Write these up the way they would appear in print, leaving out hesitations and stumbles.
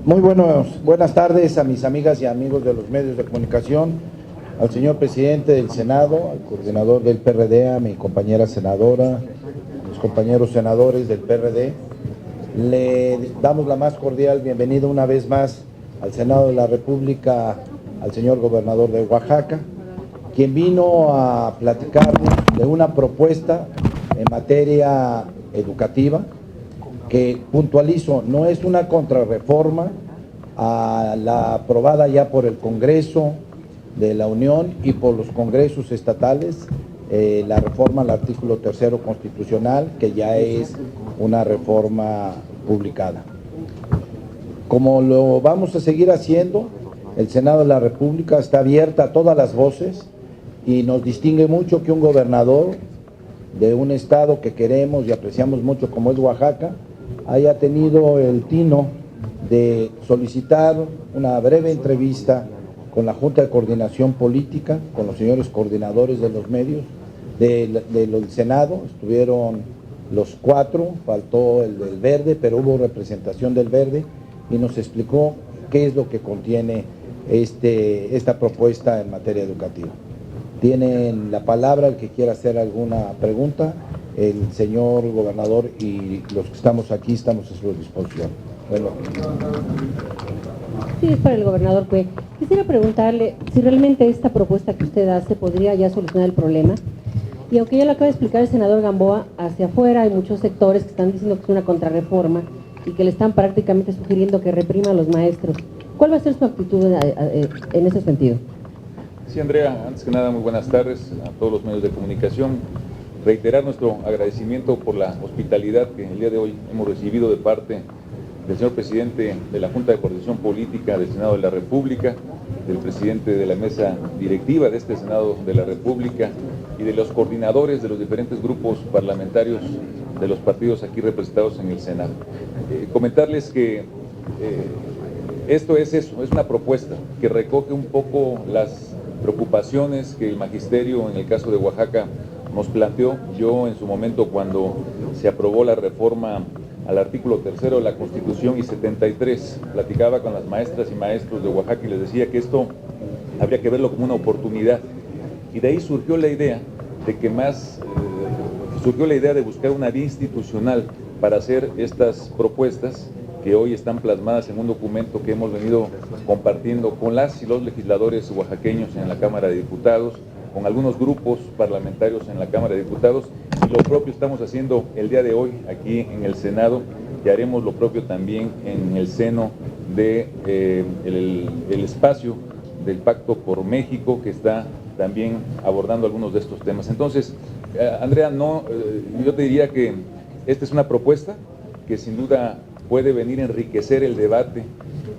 Muy buenas tardes a mis amigas y amigos de los medios de comunicación, al señor presidente del Senado, al coordinador del PRD, a mi compañera senadora, a los compañeros senadores del PRD. Le damos la más cordial bienvenida una vez más al Senado de la República, al señor gobernador de Oaxaca, quien vino a platicarnos de una propuesta en materia educativa que, puntualizo, no es una contrarreforma a la aprobada ya por el Congreso de la Unión y por los congresos estatales, la reforma al artículo 3 constitucional, que ya es una reforma publicada. Como lo vamos a seguir haciendo, el Senado de la República está abierta a todas las voces y nos distingue mucho que un gobernador de un estado que queremos y apreciamos mucho como es Oaxaca, haya tenido el tino de solicitar una breve entrevista con la Junta de Coordinación Política, con los señores coordinadores de los medios del Senado. Estuvieron los 4, faltó el del Verde, pero hubo representación del Verde y nos explicó qué es lo que contiene esta propuesta en materia educativa. Tienen la palabra el que quiera hacer alguna pregunta, el señor gobernador, y los que estamos aquí estamos a su disposición. Bueno. Sí, es para el gobernador. Pues quisiera preguntarle si realmente esta propuesta que usted hace podría ya solucionar el problema. Y aunque ya lo acaba de explicar el senador Gamboa, hacia afuera hay muchos sectores que están diciendo que es una contrarreforma y que le están prácticamente sugiriendo que reprima a los maestros. ¿Cuál va a ser su actitud en ese sentido? Sí, Andrea, antes que nada, muy buenas tardes a todos los medios de comunicación. Reiterar nuestro agradecimiento por la hospitalidad que el día de hoy hemos recibido de parte del señor presidente de la Junta de Coordinación Política del Senado de la República, del presidente de la mesa directiva de este Senado de la República y de los coordinadores de los diferentes grupos parlamentarios de los partidos aquí representados en el Senado. Comentarles que esto es eso, es una propuesta que recoge un poco las preocupaciones que el magisterio, en el caso de Oaxaca, nos planteó. Yo en su momento, cuando se aprobó la reforma al artículo 3 de la Constitución y 73, platicaba con las maestras y maestros de Oaxaca y les decía que esto habría que verlo como una oportunidad. Y de ahí surgió la idea de buscar una vía institucional para hacer estas propuestas que hoy están plasmadas en un documento que hemos venido compartiendo con las y los legisladores oaxaqueños en la Cámara de Diputados, con algunos grupos parlamentarios en la Cámara de Diputados, y lo propio estamos haciendo el día de hoy aquí en el Senado, y haremos lo propio también en el seno de el espacio del Pacto por México, que está también abordando algunos de estos temas. Entonces, Andrea, yo te diría que esta es una propuesta que sin duda puede venir a enriquecer el debate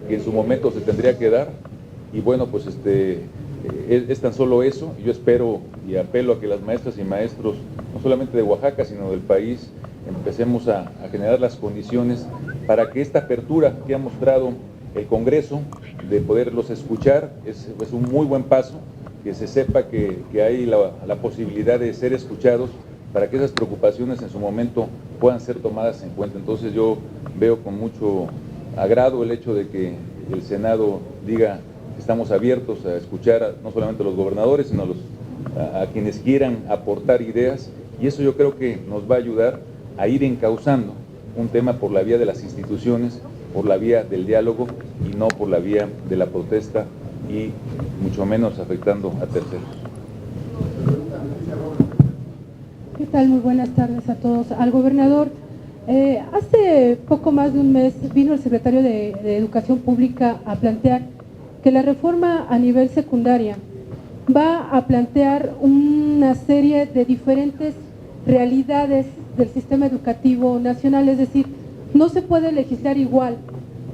que en su momento se tendría que dar, y bueno, pues es tan solo eso. Yo espero y apelo a que las maestras y maestros, no solamente de Oaxaca, sino del país, empecemos a generar las condiciones para que esta apertura que ha mostrado el Congreso, de poderlos escuchar, es un muy buen paso, que se sepa que hay la posibilidad de ser escuchados, para que esas preocupaciones en su momento puedan ser tomadas en cuenta. Entonces yo veo con mucho agrado el hecho de que el Senado diga que estamos abiertos a escuchar no solamente a los gobernadores, sino a quienes quieran aportar ideas, y eso yo creo que nos va a ayudar a ir encauzando un tema por la vía de las instituciones, por la vía del diálogo y no por la vía de la protesta, y mucho menos afectando a terceros. ¿Qué tal? Muy buenas tardes a todos. Al gobernador, hace poco más de un mes vino el secretario de Educación Pública a plantear que la reforma a nivel secundaria va a plantear una serie de diferentes realidades del sistema educativo nacional, es decir, no se puede legislar igual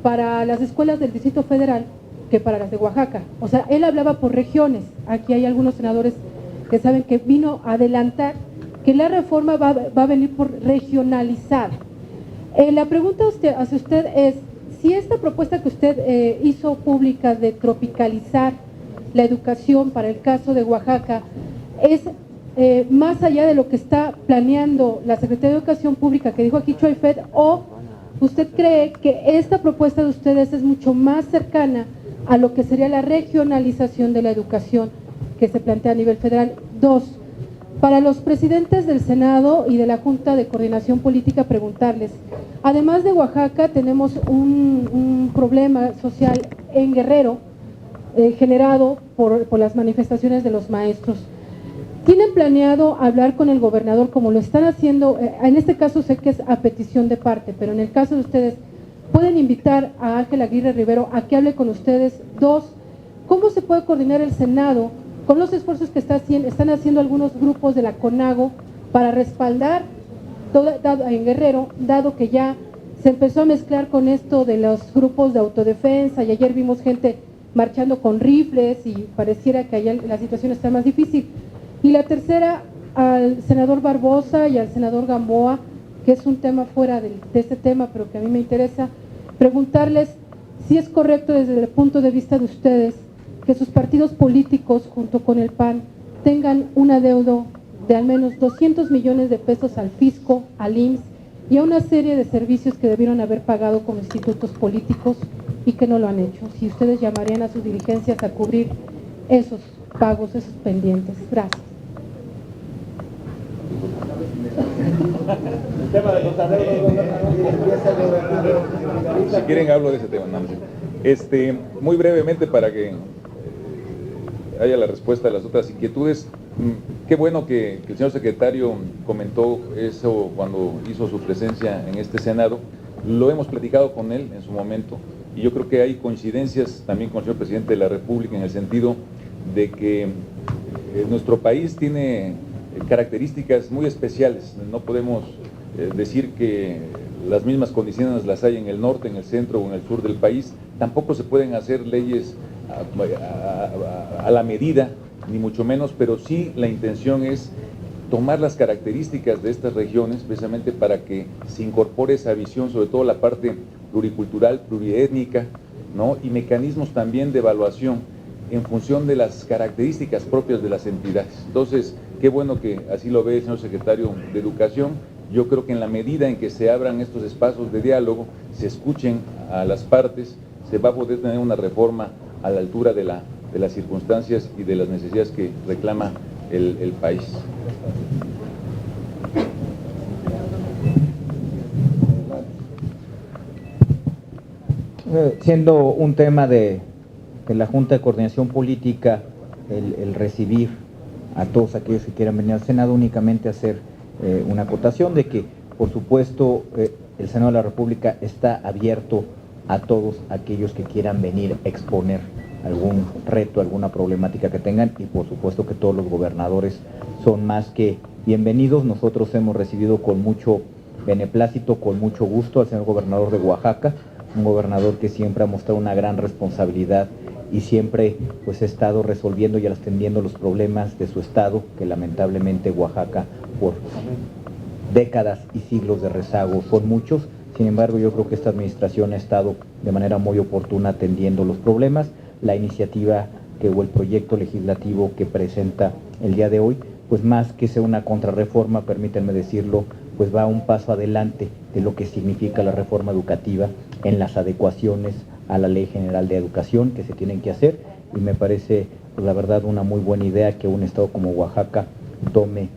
para las escuelas del Distrito Federal que para las de Oaxaca. O sea, él hablaba por regiones. Aquí hay algunos senadores que saben que vino a adelantar que la reforma va a venir por regionalizar. La pregunta hacia usted es, si esta propuesta que usted hizo pública de tropicalizar la educación para el caso de Oaxaca es más allá de lo que está planeando la Secretaría de Educación Pública, que dijo aquí Choy Fed, o ¿Usted cree que esta propuesta de ustedes es mucho más cercana a lo que sería la regionalización de la educación que se plantea a nivel federal? 2, para los presidentes del Senado y de la Junta de Coordinación Política, preguntarles, además de Oaxaca tenemos un problema social en Guerrero generado por las manifestaciones de los maestros. ¿Tienen planeado hablar con el gobernador como lo están haciendo? En este caso sé que es a petición de parte, pero en el caso de ustedes, ¿pueden invitar a Ángel Aguirre Rivero a que hable con ustedes? 2, ¿cómo se puede coordinar el Senado con los esfuerzos que están haciendo algunos grupos de la CONAGO para respaldar en Guerrero, dado que ya se empezó a mezclar con esto de los grupos de autodefensa y ayer vimos gente marchando con rifles y pareciera que allá la situación está más difícil? Y la tercera, al senador Barbosa y al senador Gamboa, que es un tema fuera de este tema, pero que a mí me interesa, preguntarles si es correcto desde el punto de vista de ustedes que sus partidos políticos, junto con el PAN, tengan un adeudo de al menos 200 millones de pesos al fisco, al IMSS y a una serie de servicios que debieron haber pagado como institutos políticos y que no lo han hecho. Si ustedes llamarían a sus dirigencias a cubrir esos pagos, esos pendientes. Gracias. Si quieren hablo de ese tema. Muy brevemente para que haya la respuesta a las otras inquietudes. Qué bueno que el señor secretario comentó eso cuando hizo su presencia en este Senado. Lo hemos platicado con él en su momento y yo creo que hay coincidencias también con el señor presidente de la República en el sentido de que nuestro país tiene características muy especiales. No podemos decir que las mismas condiciones las hay en el norte, en el centro o en el sur del país. Tampoco se pueden hacer leyes a la medida, ni mucho menos, pero sí la intención es tomar las características de estas regiones precisamente para que se incorpore esa visión, sobre todo la parte pluricultural, pluriétnica, ¿no? Y mecanismos también de evaluación en función de las características propias de las entidades. Entonces, qué bueno que así lo ve el señor secretario de Educación. Yo creo que en la medida en que se abran estos espacios de diálogo, se escuchen a las partes, se va a poder tener una reforma a la altura de las circunstancias y de las necesidades que reclama el país. Siendo un tema de la Junta de Coordinación Política el recibir a todos aquellos que quieran venir al Senado, únicamente hacer una acotación de que, por supuesto, el Senado de la República está abierto a todos aquellos que quieran venir a exponer algún reto, alguna problemática que tengan, y por supuesto que todos los gobernadores son más que bienvenidos. Nosotros hemos recibido con mucho beneplácito, con mucho gusto al señor gobernador de Oaxaca, un gobernador que siempre ha mostrado una gran responsabilidad y siempre pues ha estado resolviendo y atendiendo los problemas de su estado, que lamentablemente Oaxaca por décadas y siglos de rezago son muchos. Sin embargo, yo creo que esta administración ha estado de manera muy oportuna atendiendo los problemas. La iniciativa o el proyecto legislativo que presenta el día de hoy, pues más que sea una contrarreforma, permítanme decirlo, pues va un paso adelante de lo que significa la reforma educativa en las adecuaciones a la Ley General de Educación que se tienen que hacer, y me parece, pues, la verdad, una muy buena idea que un estado como Oaxaca tome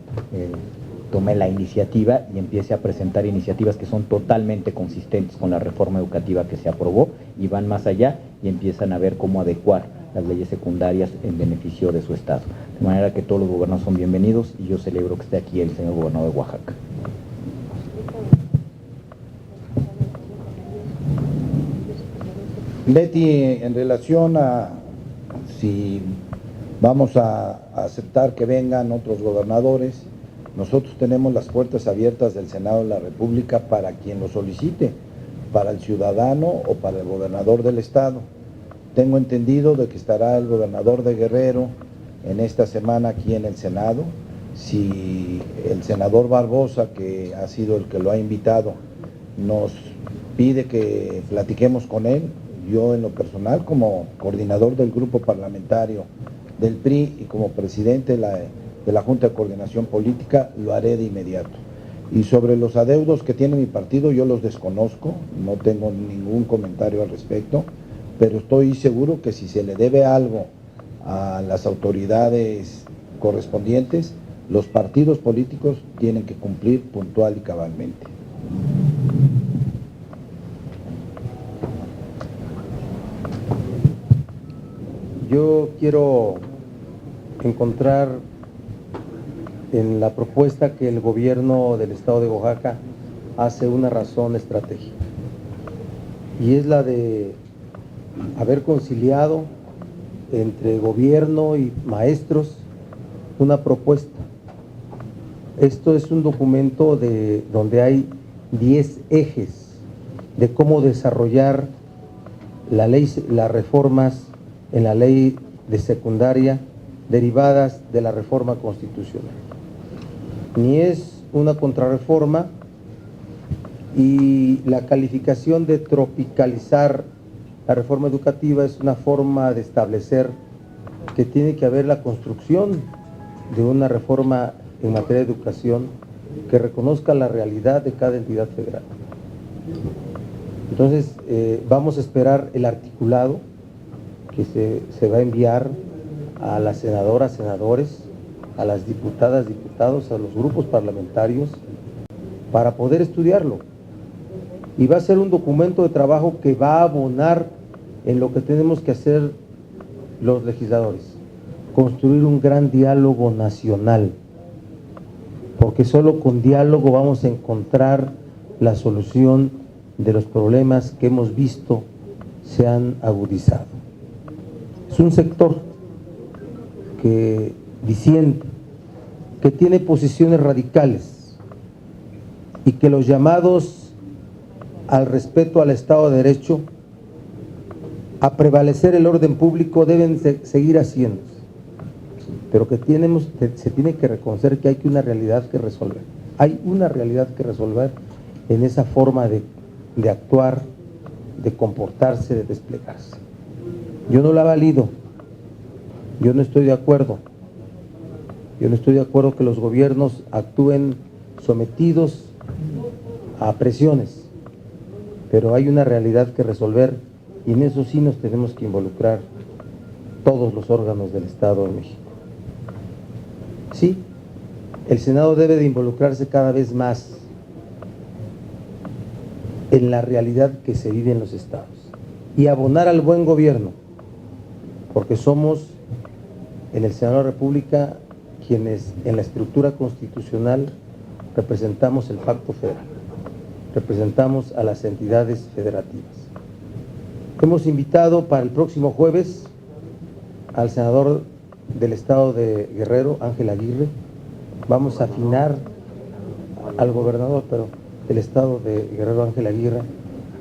la iniciativa y empiece a presentar iniciativas que son totalmente consistentes con la reforma educativa que se aprobó y van más allá y empiezan a ver cómo adecuar las leyes secundarias en beneficio de su estado. De manera que todos los gobernadores son bienvenidos y yo celebro que esté aquí el señor gobernador de Oaxaca. Betty, en relación a si vamos a aceptar que vengan otros gobernadores, nosotros tenemos las puertas abiertas del Senado de la República para quien lo solicite, para el ciudadano o para el gobernador del estado. Tengo entendido de que estará el gobernador de Guerrero en esta semana aquí en el Senado. Si el senador Barbosa, que ha sido el que lo ha invitado, nos pide que platiquemos con él, yo en lo personal, como coordinador del grupo parlamentario del PRI y como presidente de la Junta de Coordinación Política, lo haré de inmediato. Y sobre los adeudos que tiene mi partido, yo los desconozco, no tengo ningún comentario al respecto, pero estoy seguro que si se le debe algo a las autoridades correspondientes, los partidos políticos tienen que cumplir puntual y cabalmente. Yo quiero encontrar en la propuesta que el gobierno del estado de Oaxaca hace una razón estratégica, y es la de haber conciliado entre gobierno y maestros una propuesta. Esto es un documento donde hay 10 ejes de cómo desarrollar las reformas en la ley de secundaria derivadas de la reforma constitucional. Ni es una contrarreforma, y la calificación de tropicalizar la reforma educativa es una forma de establecer que tiene que haber la construcción de una reforma en materia de educación que reconozca la realidad de cada entidad federal. Entonces, vamos a esperar el articulado que se va a enviar a las senadoras, senadores, a las diputadas, diputados, a los grupos parlamentarios, para poder estudiarlo. Y va a ser un documento de trabajo que va a abonar en lo que tenemos que hacer los legisladores: construir un gran diálogo nacional, porque solo con diálogo vamos a encontrar la solución de los problemas que hemos visto se han agudizado. Es un sector que disiente, que tiene posiciones radicales, y que los llamados al respeto al Estado de Derecho, a prevalecer el orden público, deben seguir haciéndose, pero que se tiene que reconocer que hay una realidad que resolver. Hay una realidad que resolver en esa forma de actuar, de comportarse, de desplegarse. Yo no la valido, yo no estoy de acuerdo. Yo no estoy de acuerdo que los gobiernos actúen sometidos a presiones, pero hay una realidad que resolver, y en eso sí nos tenemos que involucrar todos los órganos del Estado de México. Sí, el Senado debe de involucrarse cada vez más en la realidad que se vive en los estados y abonar al buen gobierno, porque somos en el Senado de la República quienes en la estructura constitucional representamos el pacto federal, representamos a las entidades federativas. Hemos invitado para el próximo jueves al senador del estado de Guerrero, Ángel Aguirre. Vamos a afinar al gobernador, pero del estado de Guerrero, Ángel Aguirre,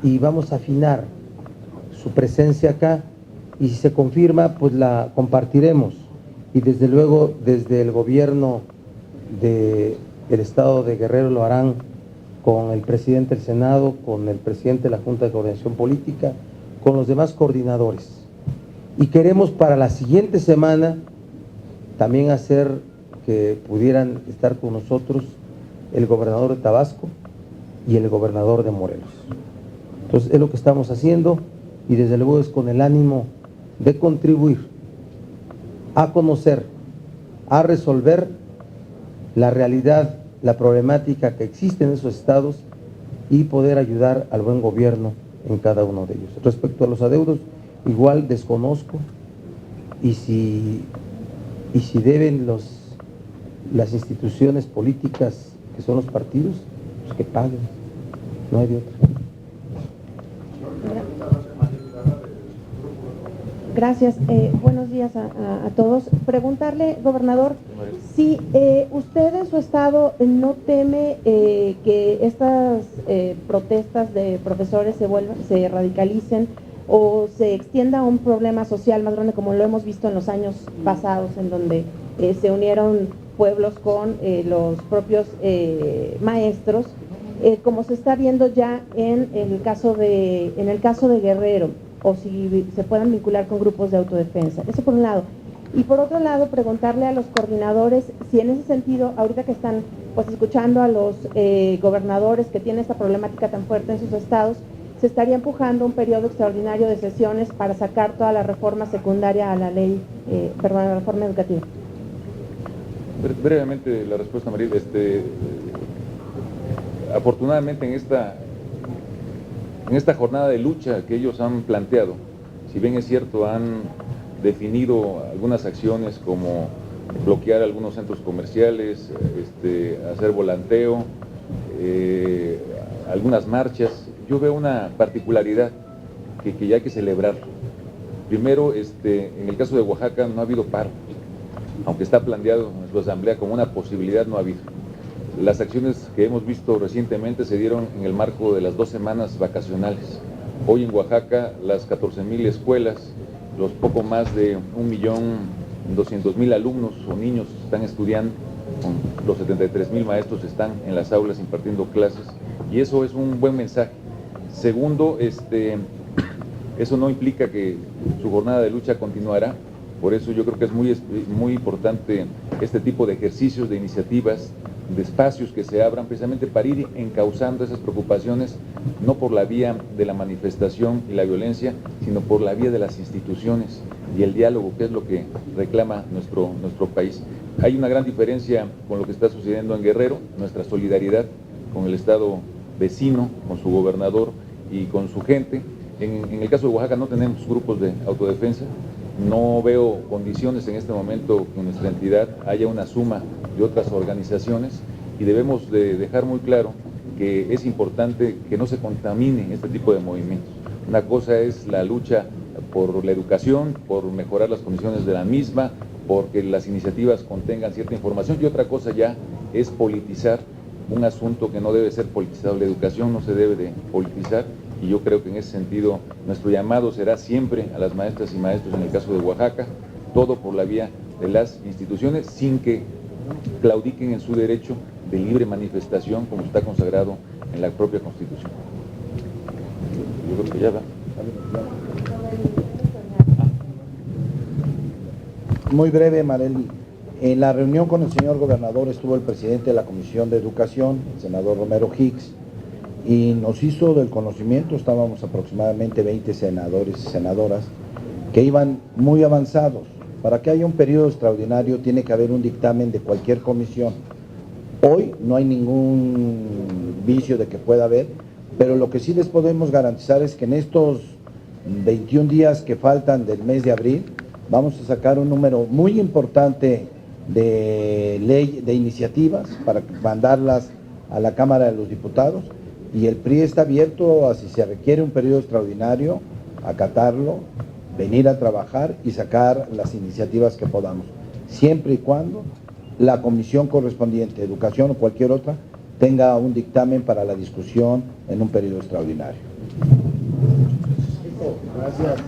y vamos a afinar su presencia acá, y si se confirma, pues la compartiremos. Y desde luego, desde el gobierno del estado de Guerrero lo harán con el presidente del Senado, con el presidente de la Junta de Coordinación Política, con los demás coordinadores. Y queremos para la siguiente semana también hacer que pudieran estar con nosotros el gobernador de Tabasco y el gobernador de Morelos. Entonces es lo que estamos haciendo, y desde luego es con el ánimo de contribuir a conocer, a resolver la realidad, la problemática que existe en esos estados, y poder ayudar al buen gobierno en cada uno de ellos. Respecto a los adeudos, igual desconozco, y si deben las instituciones políticas, que son los partidos, pues que paguen, no hay de otra. Gracias. Buenos días a todos. Preguntarle, gobernador, si usted en su estado no teme que estas protestas de profesores se radicalicen o se extienda a un problema social más grande, como lo hemos visto en los años pasados, en donde se unieron pueblos con los propios maestros, como se está viendo ya en el caso de Guerrero, o si se puedan vincular con grupos de autodefensa. Eso por un lado. Y por otro lado, preguntarle a los coordinadores si en ese sentido, ahorita que están pues escuchando a los gobernadores que tienen esta problemática tan fuerte en sus estados, se estaría empujando un periodo extraordinario de sesiones para sacar toda la reforma secundaria a la ley, a la reforma educativa. Brevemente la respuesta, María. Afortunadamente en esta jornada de lucha que ellos han planteado, si bien es cierto, han definido algunas acciones como bloquear algunos centros comerciales, hacer volanteo, algunas marchas. Yo veo una particularidad que ya hay que celebrar. Primero, en el caso de Oaxaca no ha habido paro, aunque está planteado en su asamblea como una posibilidad, no ha habido. Las acciones que hemos visto recientemente se dieron en el marco de las 2 semanas vacacionales. Hoy en Oaxaca las 14,000 escuelas, los poco más de 1.200.000 alumnos o niños están estudiando, los 73,000 maestros están en las aulas impartiendo clases, y eso es un buen mensaje. Segundo, eso no implica que su jornada de lucha continuará. Por eso yo creo que es muy importante este tipo de ejercicios, de iniciativas, de espacios que se abran precisamente para ir encauzando esas preocupaciones, no por la vía de la manifestación y la violencia, sino por la vía de las instituciones y el diálogo, que es lo que reclama nuestro país. Hay una gran diferencia con lo que está sucediendo en Guerrero, nuestra solidaridad con el estado vecino, con su gobernador y con su gente. En el caso de Oaxaca no tenemos grupos de autodefensa. No veo condiciones en este momento que en nuestra entidad haya una suma de otras organizaciones, y debemos de dejar muy claro que es importante que no se contamine este tipo de movimientos. Una cosa es la lucha por la educación, por mejorar las condiciones de la misma, porque las iniciativas contengan cierta información, y otra cosa ya es politizar un asunto que no debe ser politizado. La educación no se debe de politizar, y yo creo que en ese sentido nuestro llamado será siempre a las maestras y maestros en el caso de Oaxaca, todo por la vía de las instituciones, sin que claudiquen en su derecho de libre manifestación como está consagrado en la propia Constitución. Yo creo que ya va. Muy breve, Marely. En la reunión con el señor gobernador estuvo el presidente de la Comisión de Educación, el senador Romero Hicks, y nos hizo del conocimiento, estábamos aproximadamente 20 senadores y senadoras, que iban muy avanzados. Para que haya un periodo extraordinario tiene que haber un dictamen de cualquier comisión. Hoy no hay ningún vicio de que pueda haber, pero lo que sí les podemos garantizar es que en estos 21 días que faltan del mes de abril, vamos a sacar un número muy importante de iniciativas para mandarlas a la Cámara de los Diputados, y el PRI está abierto a, si se requiere un periodo extraordinario, acatarlo, venir a trabajar y sacar las iniciativas que podamos, siempre y cuando la comisión correspondiente, educación o cualquier otra, tenga un dictamen para la discusión en un periodo extraordinario. Gracias.